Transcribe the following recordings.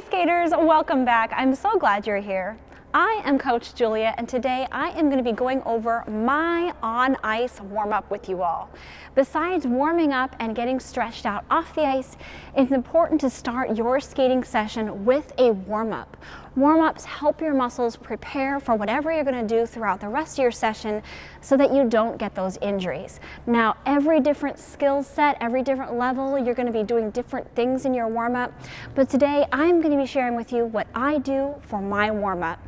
skaters, welcome back. I'm so glad you're here. I am Coach Julia, and today I am going to be going over my on-ice warm-up with you all. Besides warming up and getting stretched out off the ice, it's important to start your skating session with a warm-up. Warm-ups help your muscles prepare for whatever you're going to do throughout the rest of your session so that you don't get those injuries. Now, every different skill set, every different level, you're going to be doing different things in your warm-up, but today I'm going to be sharing with you what I do for my warm-up.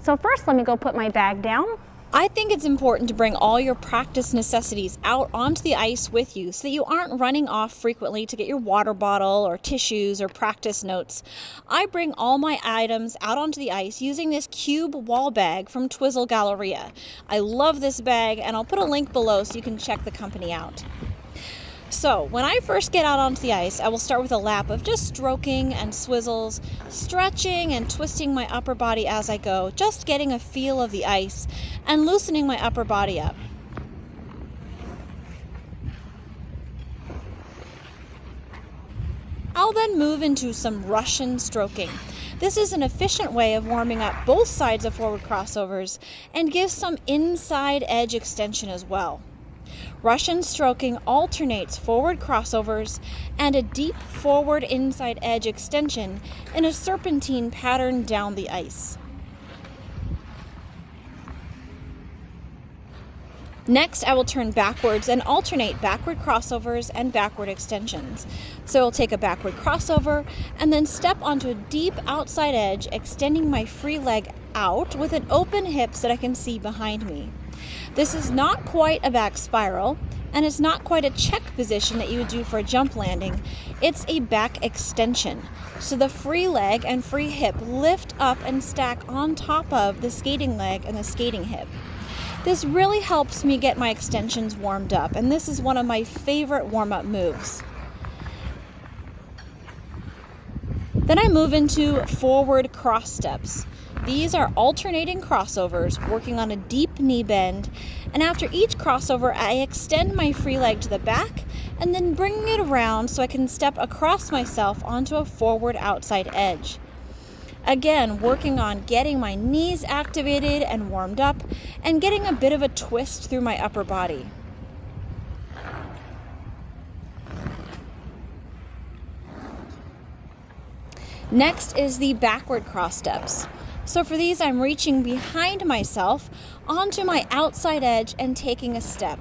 So first, let me go put my bag down. I think it's important to bring all your practice necessities out onto the ice with you so that you aren't running off frequently to get your water bottle or tissues or practice notes. I bring all my items out onto the ice using this cube wall bag from Twizzle Galleria. I love this bag, and I'll put a link below so you can check the company out. So when I first get out onto the ice, I will start with a lap of just stroking and swizzles, stretching and twisting my upper body as I go, just getting a feel of the ice and loosening my upper body up. I'll then move into some Russian stroking. This is an efficient way of warming up both sides of forward crossovers and gives some inside edge extension as well. Russian stroking alternates forward crossovers and a deep forward inside edge extension in a serpentine pattern down the ice. Next, I will turn backwards and alternate backward crossovers and backward extensions. So I'll take a backward crossover and then step onto a deep outside edge, extending my free leg out with an open hip so that I can see behind me. This is not quite a back spiral, and it's not quite a check position that you would do for a jump landing. It's a back extension. So the free leg and free hip lift up and stack on top of the skating leg and the skating hip. This really helps me get my extensions warmed up, and this is one of my favorite warm-up moves. Then I move into forward cross steps. These are alternating crossovers, working on a deep knee bend, and after each crossover, I extend my free leg to the back and then bring it around so I can step across myself onto a forward outside edge. Again, working on getting my knees activated and warmed up and getting a bit of a twist through my upper body. Next is the backward cross steps. So for these, I'm reaching behind myself onto my outside edge and taking a step,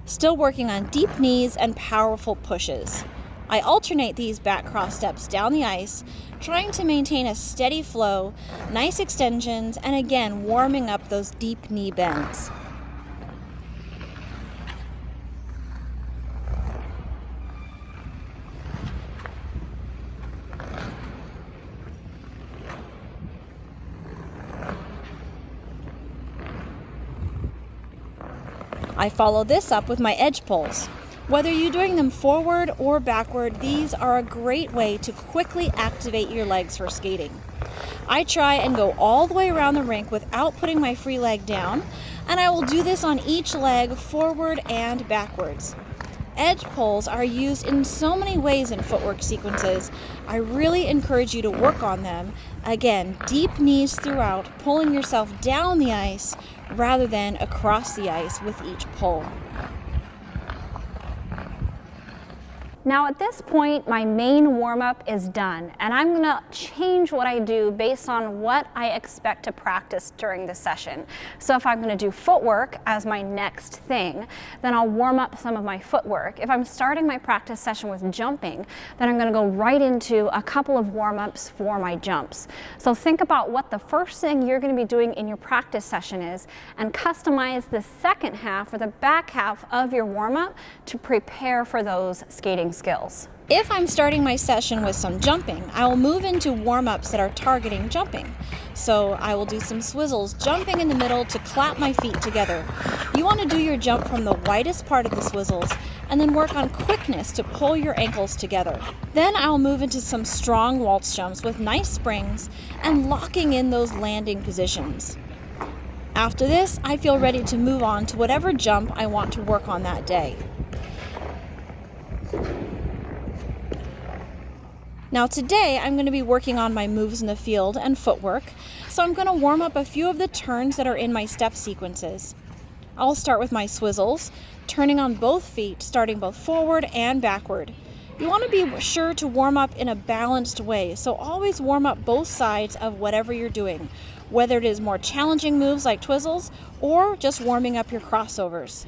still working on deep knees and powerful pushes. I alternate these back cross steps down the ice, trying to maintain a steady flow, nice extensions, and again, warming up those deep knee bends. I follow this up with my edge pulls. Whether you're doing them forward or backward, these are a great way to quickly activate your legs for skating. I try and go all the way around the rink without putting my free leg down, and I will do this on each leg forward and backwards. Edge pulls are used in so many ways in footwork sequences. I really encourage you to work on them. Again, deep knees throughout, pulling yourself down the ice rather than across the ice with each pull. Now at this point, my main warm-up is done, and I'm going to change what I do based on what I expect to practice during the session. So if I'm going to do footwork as my next thing, then I'll warm up some of my footwork. If I'm starting my practice session with jumping, then I'm going to go right into a couple of warm-ups for my jumps. So think about what the first thing you're going to be doing in your practice session is, and customize the second half or the back half of your warm-up to prepare for those skating skills. If I'm starting my session with some jumping, I will move into warm-ups that are targeting jumping. So I will do some swizzles, jumping in the middle to clap my feet together. You want to do your jump from the widest part of the swizzles and then work on quickness to pull your ankles together. Then I'll move into some strong waltz jumps with nice springs and locking in those landing positions. After this, I feel ready to move on to whatever jump I want to work on that day. Now today I'm going to be working on my moves in the field and footwork, so I'm going to warm up a few of the turns that are in my step sequences. I'll start with my swizzles, turning on both feet, starting both forward and backward. You want to be sure to warm up in a balanced way, so always warm up both sides of whatever you're doing, whether it is more challenging moves like twizzles or just warming up your crossovers.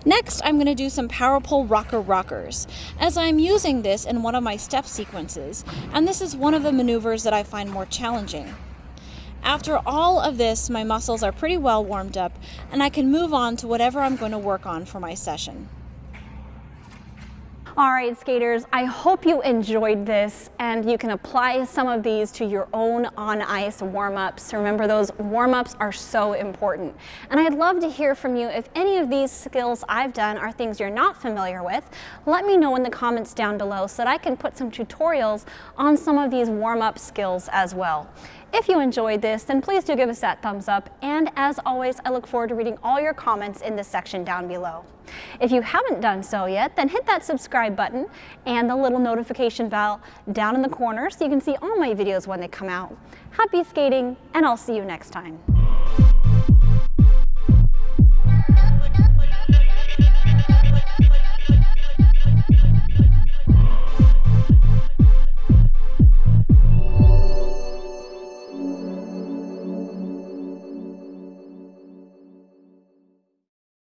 Next, I'm going to do some power pull rockers, as I'm using this in one of my step sequences, and this is one of the maneuvers that I find more challenging. After all of this, my muscles are pretty well warmed up, and I can move on to whatever I'm going to work on for my session. All right, skaters, I hope you enjoyed this and you can apply some of these to your own on-ice warm-ups. Remember, those warm-ups are so important. And I'd love to hear from you. If any of these skills I've done are things you're not familiar with, let me know in the comments down below so that I can put some tutorials on some of these warm-up skills as well. If you enjoyed this, then please do give us that thumbs up. And as always, I look forward to reading all your comments in the section down below. If you haven't done so yet, then hit that subscribe button and the little notification bell down in the corner so you can see all my videos when they come out. Happy skating, and I'll see you next time.